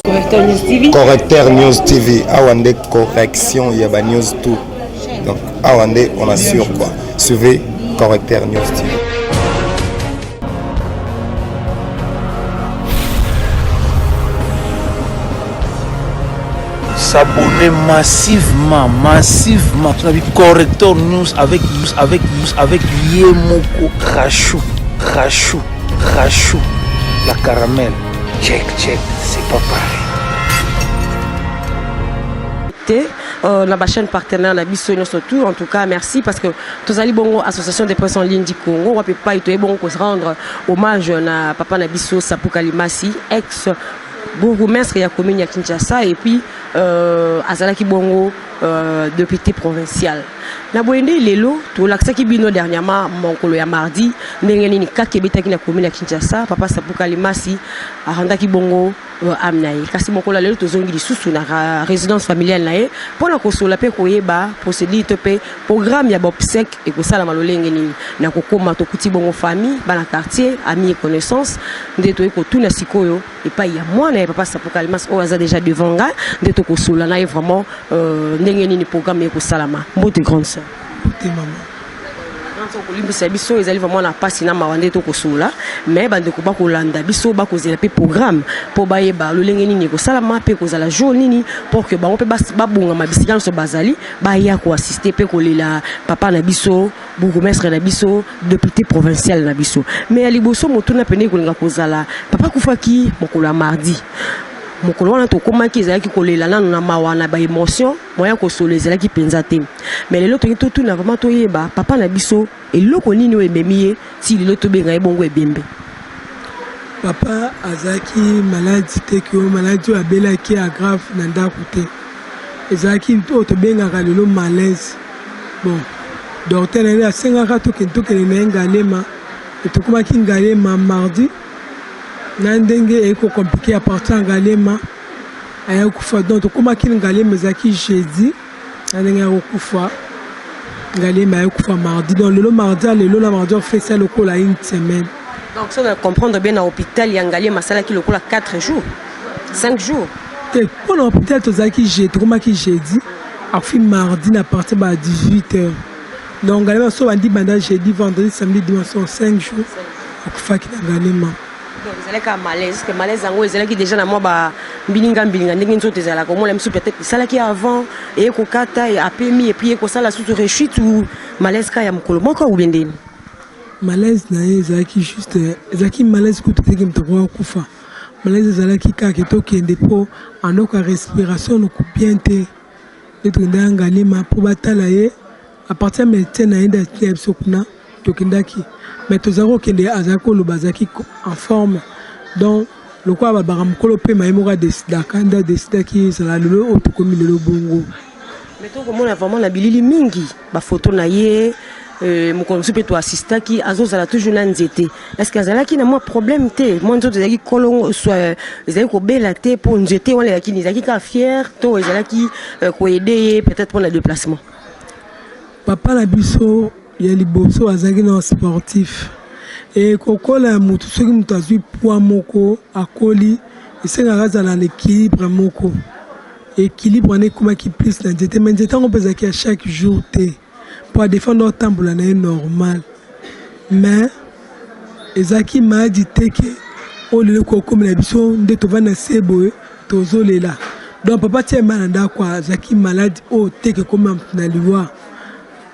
Correcteur News TV. Correcteur News TV. Awande correction, il y a news tout. Donc, Awande, on assure quoi. Suivez Correcteur News TV. S'abonner massivement. Correcteur News avec Yemoko Crachou. La caramel. Check, c'est pas pareil. La chaîne partenaire la biso surtout en tout cas merci parce que tous ali bongo association des presse en ligne du Congo on peut pas y bon rendre hommage na papa na biso Sapou Kalimasi ex bourgmestre ya commune ya Kinshasa et puis azalaki bongo député provincial na boende lelo to laksaki bino dernièrement monkolo ya mardi ndenge nini kakebetaki na commune ya Kinshasa papa Sapou Kalimasi arandaki bongo amnaye kasi mokola lelo tozongi lisusu na résidence familiale naye pona kosola pe koyeba procédure to pe programme ya bopsek et kosala malolenge nini na kokoma to kuti bongo famille bana quartier amis et connaissances ndeto eko tuna sikoyo et pas ya mwana ya papa Sapou Kalimasi o aza déjà devant nga ndeto kosola naye vraiment ndenge nini programme eko salama mbote grande sœur mbote maman kolimbisa biso ezali vraiment na pasi na mawande to kosola mais bandeko bakolanda biso bakozela pe programme po bayeba lolenge nini kosalama pe kozala jour nini pour que bango pe babunga mabisika nyonso bazali baya ko assister pe kolela papa na biso bourgmestre na biso député provincial na biso mais ya liboso motuna pene kolinga kozala papa kufaki mokolo ya mardi mokolo wana tokomaki ezalaki kolela nanu na mawana ba émotion moya kosola ezalaki penza te mais lelo toki totuna vraiment toyeba papa na biso eloko nini o ememiye ti lelo tobenga ye bongo ebembe papa azalaki maladie te ki o maladie oyo abelaki ya grave na ndako te ezalaki oyo tobengaka lelo malaise bon docteur na ye asengaka tokende na ye ngalema tokomaki ngalema mardi na ndenge eko compliqué à partir ngalema aya kufa donc tokomaki ngalema ezalaki jeudi na ndenge ya kufa ngalema aya kufa mardi donc lelo mardi na mardi on fait ça lokola une semaine donc ça doit comprendre bien à l'hôpital ya ngalema salaki lokola 4 jours 5 jours te pour l'hôpital tozalaki jeudi tokomaki jeudi akufi mardi na partir ba 18h donc ngalema so bandi banda jeudi vendredi samedi dimanche 5 jours akufaki na ngalema vous allez qu'à malaise que malaise en gros qui déjà na moi ba bilinga ndenge nzoto ezala ko moi msu peut-être ça là qui avant et ko kata et apemi et puis ko ça la sous rechute ou malaise ka ya mukolo moko ou bendeni malaise na ezaki juste ezaki malaise ko teke mtoko kufa malaise ezala ki ka keto kende po anoka respiration no kupiente eto ndanga lima po batala ye à partir médecin na enda tsopna tokendaki mais tozako kende azako lo bazaki en forme donc le quoi ba baramkolo pe maimora décida kanda décida ki sala lelo otokomi lelo bongo mais to komona vraiment na bilili mingi ba photo na ye mokonzi pe to assistaki azozala toujours na nzete est-ce que azalaki na moi problème te moi nzoto ezalaki kolongo soit ezalaki kobela te po nzete wana yakini ezalaki ka fier to ezalaki ko aider peut-être pour le déplacement papa la biso ya liboso azaki na sportif et kokola mutu soki mutu azwi poids moko akoli esengaka azala na équilibre moko équilibre wana ekomaki plus na nzete mais nzete yango mpe ezalaki ya chaque jour te po adéfendre otambola na ye normal mais ezalaki maadi te ke oyo lelo kokomela biso nde tovanda se boye tozolela donc papa tia ema na ndako azalaki maladi oyo teke ekoma na liwa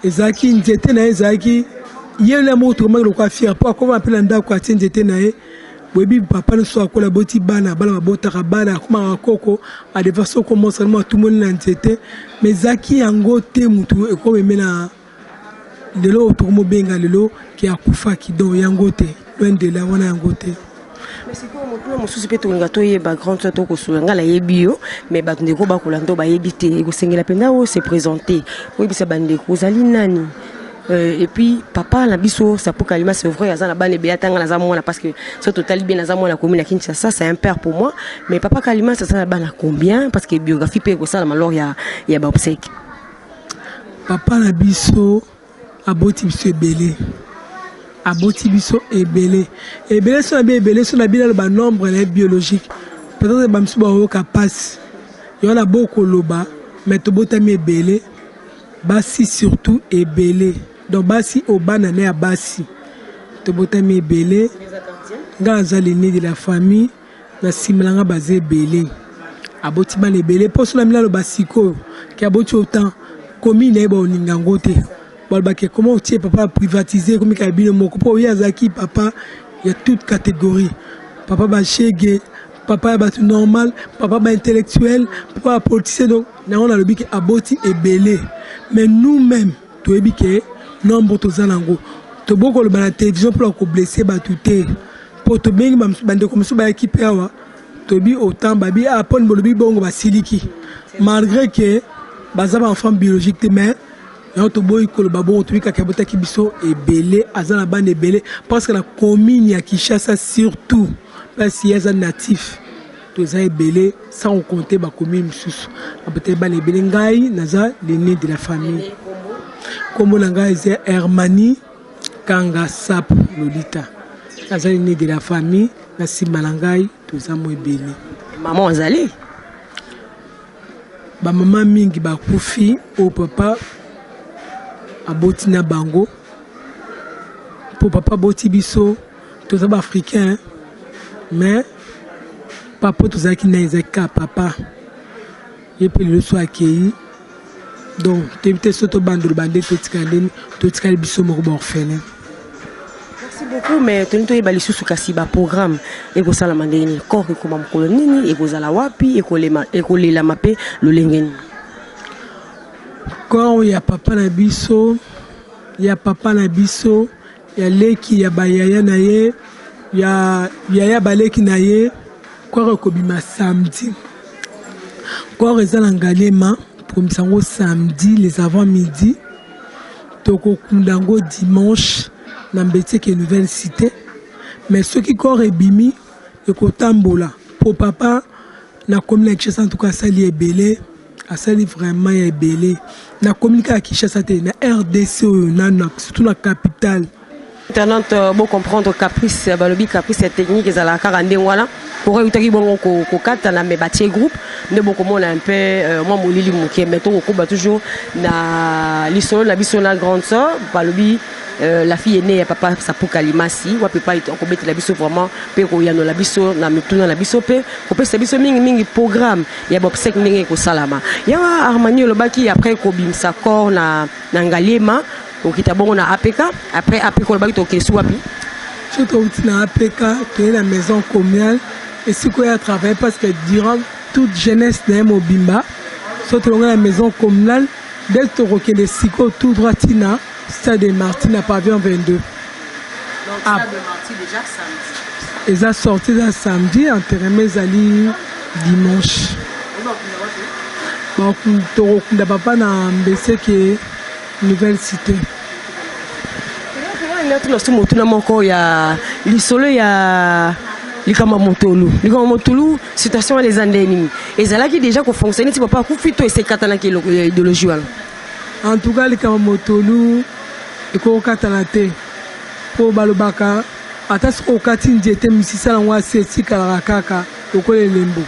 ezalaki nzete na ye ezalaki ye na moko tokomaki lokwa fier po akoma apela ndako atie nzete na ye boyebi papa nyonso akola boti bana babotaka bana akomaka koko adeva so komonsanemo atumoni na nzete mais ezalaki yango te mutu ekomemena lelo oyo tokomobenga lelo ke akufaki donc yango te loin de la wana yango te mais c'est quoi mon mosusu pe tolinga toyeba grand soeur to kosola nga la yebi yo mais bato ndeko bakola ndo bayebi te ekosengela mpenza oyo se présenter oyebisa bandeko ozali nani et puis papa na biso Sapou Kalimasi c'est vrai aza na bana ebele atanga naza mwana parce que so totali bien naza mwana commune ya Kinshasa c'est un père pour moi mais papa Kalimasi ça na bana combien parce que biographie pe ekosala malor ya ba obsèque papa na biso aboti biso ebele aboti biso ebele so na bien ebele so na bien ba nombre biologique peut-être bamsu baoyoka pasi yo na bokoloba mais tobotami ebele basi surtout ebele donc basi obana ne ya basi tobotami ebele nga aza l'aîné de la famille na simelanga baza ebele aboti bana ebele mposo na milalo basikoyo ki aboti autant commune na ye baolinga ngo te balobake comment otie papa privatiser komi kaka bino moko mpo oyo azalaki papa ya toute catégorie papa bashege papa ya bato normal papa baintellectuel papa bapoliticien donc nango nalobi ke aboti ebele mais nous-mêmes toyebi ke nombre toza nango tobokoloba na télévision mpo na koblesse bato te mpo tobengi bandeko mosusu bayaki mpe awa toyebi autant babi aponi bolobi bongo basiliki malgré ke baza baenfant biologique te mais yango toboyi koloba bongo toyebi kaka abotaki biso ebele aza na bana ebele parce que na commune ya Kinshasa surtout parce ye aza natif toza ebele sans compter bacommune mosusu abotaki bana ebele ngai naza l'aîné de la famille kombo na ngai eza Hermanie Kanga Sap Lolita naza l'aîné de la famille na nsima na ngai toza mo ebele maman azali bamama mingi bakufi o papa aboti na bango po papa boti biso toza baafricain mais papa tozalaki na ezaka papa ye mpe lelo so akei donc toyebi te so tobandolo bande totikali biso moko baorphelin. Merci beaucoup, mais toni toyeba lisusu kasi baprogramme ekosalama ndenge corps ekoma mokolo nini ekozala wapi ekolelama mpe lolenge nini corps ya papa na biso ya leki ya bayaya na ye ya yaya baleki na ye corps ekobima samedi corps eza na Ngalema promis yango samedi les avant midi tokokunda yango dimanche na Mbeteke Nouvelle Cité mais ceux qui corps ebimi ekotambola pour papa na commune ya Kinshasa en tout cas asali ebele asali vraiment ya ebele na commune ya Kinshasa te na RDC oyo nana surtout la capitale internaute bon comprendre caprice balobi caprice technique ezala kaka ndenge wana pour utaki bongo kokata na me batie groupe nde bokomona un peu moi molili moke mais tokokuba toujours na lisolo na biso na grande sœur balobi la fille aînée ya papa Sapuka Limasi wa papa okobeti la biso vraiment pe ko yano la biso na mituna la biso pe ko pe biso mingi programme ya bobsek ndenge ko salama ya Armani lobaki après ko bimsa corps na Ngalema okita bongo na APK après ko lobaki to kesu wapi surtout na APK to la maison communale et si ko ya travailler parce que durant toute jeunesse na Mobimba surtout la maison communale dès to rokende siko tout droitina Stade de Martin à Pavillon 22. Donc, Stade de Martin déjà samedi. Ils ont sorti là samedi, enterré Zali dimanche. Donc, tu as papa na Mbeseke Nouvelle Cité. Lisolo ya likama motolu situation les andeni ezalaki déjà ko fonctionner ti papa ku fito esekatana ke idéologie wana. En tout cas, les Kamotolu, les Kokatana te, pour Balobaka, atas Okatin j'étais musicien en Wassi Karakaka, au Kole Lembo.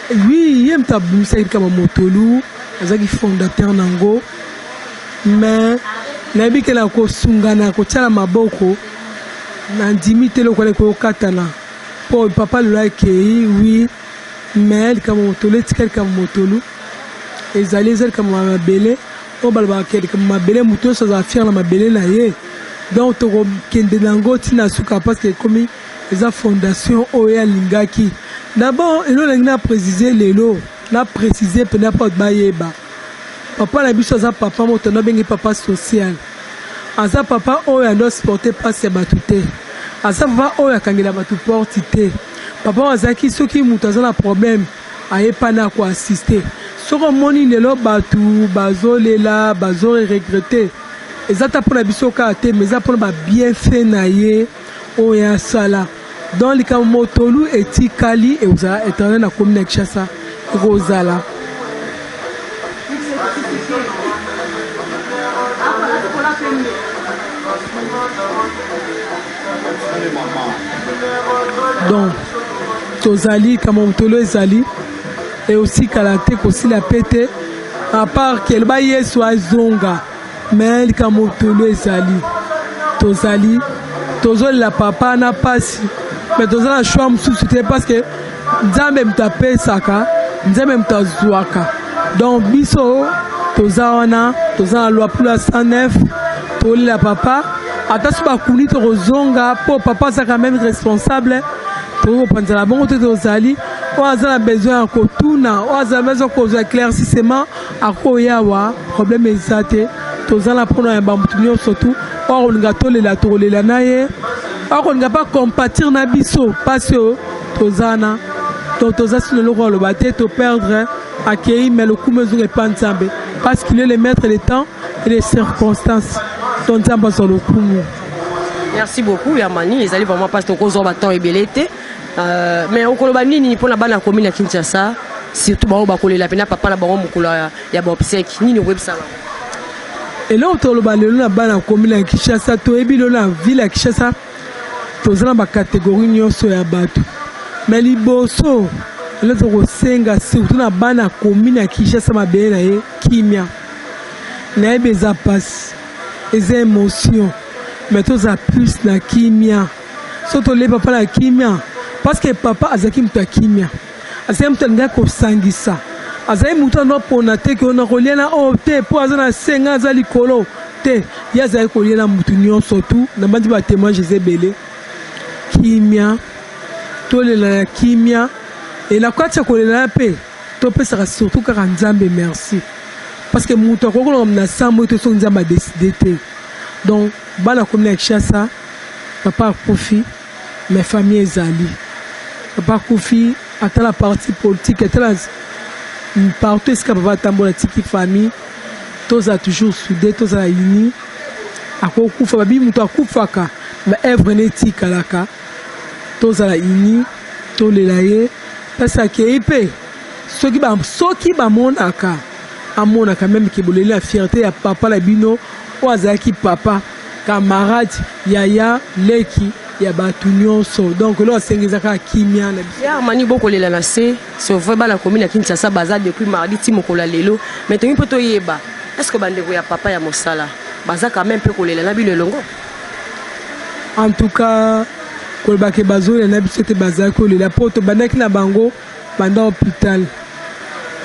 Oui, il y a un tabou, c'est Kamotolu, Azaki fondateur Nango, mais Nabi Kelako Sungana, Kochala Maboko, Nandimite le Kokatana, pour papa le like, oui, mais le Kamotolu, c'est Kamotolu, et Zalizal Kamabele. O balba kedi comme mabele muto ça va faire la mabele na ye donc to kende nango tina suka parce que comme les fondation oya lingaki d'abord il a précisé lelo la préciser pena pas bayeba papa la biso za papa moto na bengi papa social aza papa oya no supporter passe batute aza papa oya kangela batu portité papa azaki soki muto za na problème aye pana ko assister soko moni lelo batu bazolela bazore regretter ezata pour la bisoka te mais za pour ba bien fait na ye oya sala dans le cas motolu etikali et oza éternel na commune Kinshasa rozala donc tozali kamomtolo ezali et aussi kalate aussi la pété à part qu'elle ba yesu azonga mais kamomtolo ezali tozali la papa na pasi mais tozala choix mususu te parce que nzambe mutapesaka nzambe mutazwaka donc biso toza na loi pour la 109 tolela papa ata so bakuni tokozonga po papa aza quand même responsable tokopanzala bongo te tozali oyo aza na besoin ya kotuna oyo aza na besoin kozwa éclaircissement akoyawa problème eza te toza na mpona ya bamutu nyonso tu oyo kolinga tolela tokolela na ye oyo kolinga mpa compatir na biso mpasi oyo tozana donc toza sino eloko aloba te toperdre akei mais lokumu ezonga epa nzambe parce qu'il est le maître des temps et des circonstances donc nzambe azwa lokumu. Merci beaucoup Yamani ezali vraiment parce que tokozwa batemps ebele te mais okoloba nini mpona bana commune ya Kinshasa surtout bango bakolela pena papa na bango mokolo ya baobsèque nini okoyebisa bango eloko toloba lelo na bana commune ya Kinshasa toyebi lelo na ville ya Kinshasa toza na bakatégorie nyonso ya bato mais liboso eloko tokosenga surtout na bana commune ya Kinshasa mabele na ye kimia nayebi eza pasi eza émotion mais toza plus na kimia so tolei papa na kimia parce que papa azalaki moto ya kimia azali moto alingaki kosangisa azali moto anopona te ke ona kolia na oyo te mpo aza na senga aza likolo te ye azali kolia na motu nyonso tu na bandi batémoignage eza ebele kimia tolela na kimia e na kati ya kolela na mpe topesaka surtout kaka nzambe merci parce que moto akokolonga na sambo oyo to soki nzambe adeside te donc bana commune ya Kinshasa papa akufi mais famille ezali papa akufi ata la parti politique ata la partout esika papa atambola tiki famille toza toujours soudé toza la uni akokufa babi moto akufaka mais œuvre netikalaka toza la uni tolela ye parce akei mpe soki bamonaka amonaka même ke boleli la fierté ya papa na bino oyo azalaki papa camarade yaya leki ya bato nyonso donc lo asengezaka kimia na biso ya mani bokolela na se c'est vrai bana commune ya Kinshasa baza depuis mardi ti mokolo lelo mais tongi mpo toyeba est-ce que bandeko ya papa ya mosala baza quand même mpe kolela na bino elongo en tout cas kolobake bazolela na biso te bazali kolela mpo tobandaki na bango banda hôpital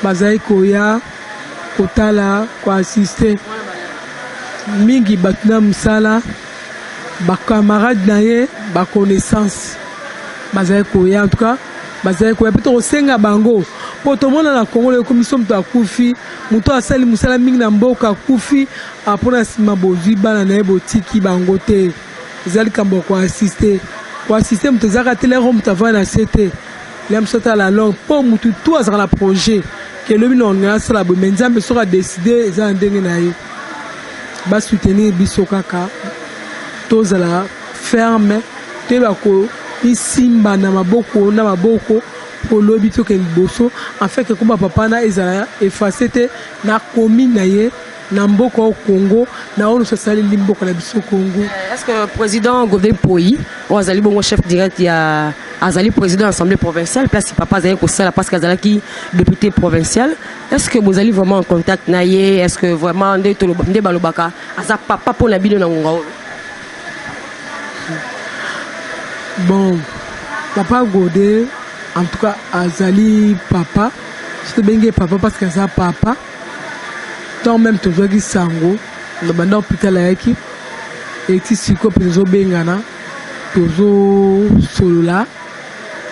bazali koya kotala koassiste mingi bato na mosala bacamarade na ye baconnaissance bazali koya en tout cas bazali koya mpe tokosenga bango mpo tomona na Congo leko miso moto akufi moto asali mosala mingi na mboka akufi mpona nsima bozwi bana na ye botiki bango te ezali likambo ya koassiste moto ezalaka te lero moto avanda na se te le moso atala longue mpo motu tu azalaka na projet ke lobi na olinga asala boye mais nzambe soki adeside eza na ndenge na ye basoutenir biso kaka tozala ferme toyeba koisimba na maboko olobi toke liboso en fait ke komba papa na ezala efface te na commune na ye na mboka au Congo na ono sosaleli mboka na biso Congo. Est-ce que président Godin Poyi ou azali bongo chef direct ya azali président de l'Assemblée provinciale place papa azali ko sala parce qu'azalaki député provincial, est-ce que vous allez vraiment en contact na ye, est-ce que vraiment nde balobaka aza papa pour la bino na ngonga? Bon, papa Godin en tout cas azali papa, c'est bengue papa parce que ça papa. Tant même tozwaki sango na banda hôpital ayaki eti siko mpe tozobengana tozosolola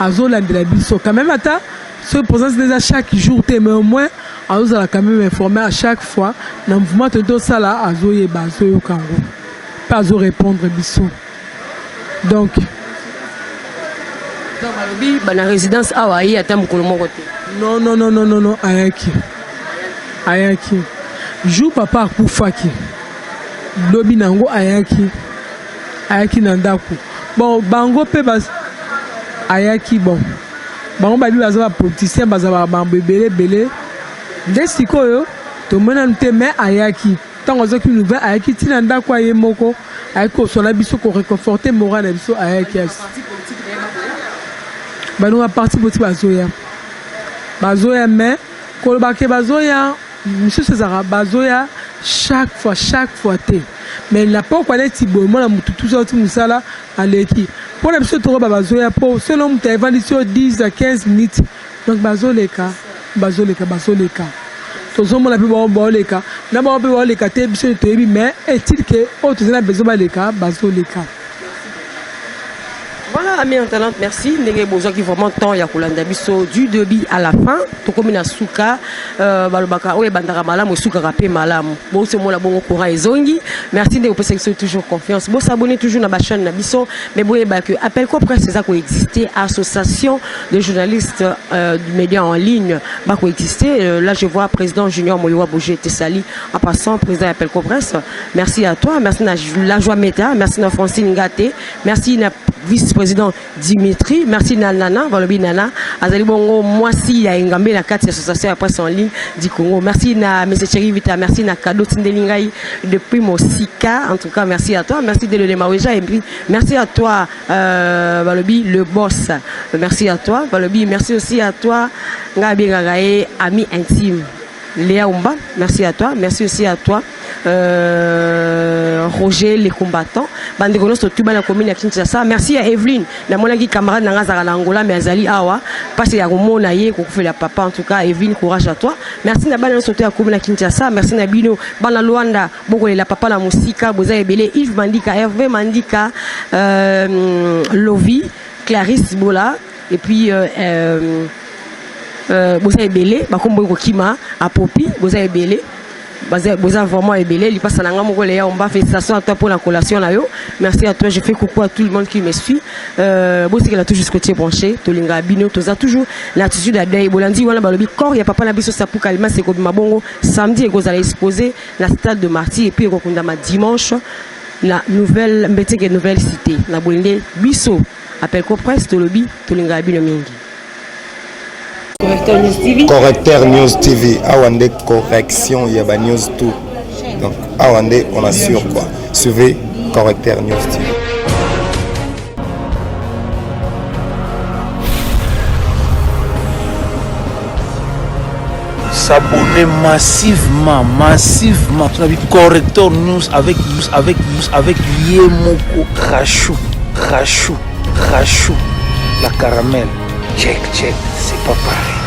azolandela biso quand même ata soki présence déjà chaque jour te mais au moins azozala quand même informé à chaque fois na mouvement toni tosala azoyeba azoyoka yango mpe azorépondre biso donc balobi bana résidence awa aye ata mokolo moko te non ayaki jour papa akufaki lobi nango ayaki na ndako bon bango mpe ayaki bon bango babi baza bapoliticien baza bambo ebele nde sikoyo tomonanu te mais ayaki ntango azwaki nouvelle ayaki ntina ndako aye moko ayaki kosola biso koreconforte moral na biso ayaki banonga parti boti bazoya mais kolobake bazoya misusu ezalaka bazoya chaque fois te mais na po kwa neti boye mwana mutu toujours oti mosala aleki mpona biso tokoba bazoya po selo mutu evandisi yo 10 à 15 minutes donc bazoleka tozomona mpe bao baoleka na bao mpe baoleka te biso toyebi mais est-il que oyo toza na besoin baleka bazoleka. Voilà, amis internautes, merci. Ndenge besoin qui vraiment temps ya kolanda biso du début à la fin. To komi na suka balobaka oye bandaka malamu suka rapé malamu. Bon c'est moi la bon courant ezongi. Merci de vous passer toujours confiance. Bon s'abonner toujours na ba chaîne na biso mais boye ba que appel quoi presse ça ko exister association de journalistes du média en ligne ba ko exister. Là je vois président Junior Moyowa Bouger Tessali en passant président appel quoi presse. Merci à toi, merci na la joie Meta, merci na Francine Ngaté, merci na vice-président Dimitri, merci Nana, Valobi Nana, Azali Bongo, moi si ya Ngambe la 4 association à presse en ligne du Congo. Merci na M. Thierry Vita, merci na Kado Tindelingai depuis Mosika. En tout cas, merci à toi, merci de le Maweja et puis merci à toi Valobi le boss. Merci à toi Valobi, merci aussi à toi Ngabi Gagae, ami intime. Léa Umba, merci à toi, merci aussi à toi Roger les combattants bandeko so tuba na commune ya Kinshasa. Merci à Evelyne na monaki camarade na ngazaka na Angola mais azali awa parce ya komona ye ko kufela papa. En tout cas Evelyne, courage à toi. Merci na bana so ya commune ya Kinshasa. Merci na bino bana Luanda boko la papa la musika boza ebele Yves Mandika, Hervé Mandika, Lovi, Clarisse Bola et puis boza ebele bakombo ko kima a Popi boza ebele boza vraiment ebele li passe na ngamo ko le ya on ba félicitations à toi pour la collation là yo. Merci à toi, je fais coucou à tout le monde qui me suit. Bosi que la toujours côté branché to linga bino toza toujours l'attitude à deuil bolandi wana balobi corps ya papa na biso sapu kalima c'est ko mabongo samedi et kozala exposé la stade de Marty et puis ko kundama dimanche la nouvelle mbeteke nouvelle cité na bolinde biso appel ko presse to lobi to linga bino mingi. Correcteur News TV, Awande correction, il y a ba news tout. Donc Awande, on assure quoi. Suivez Correcteur News TV. S'abonner massivement. Tu as vu Correcteur News avec Yemoko Rachou, la caramel. Check, c'est pas pareil.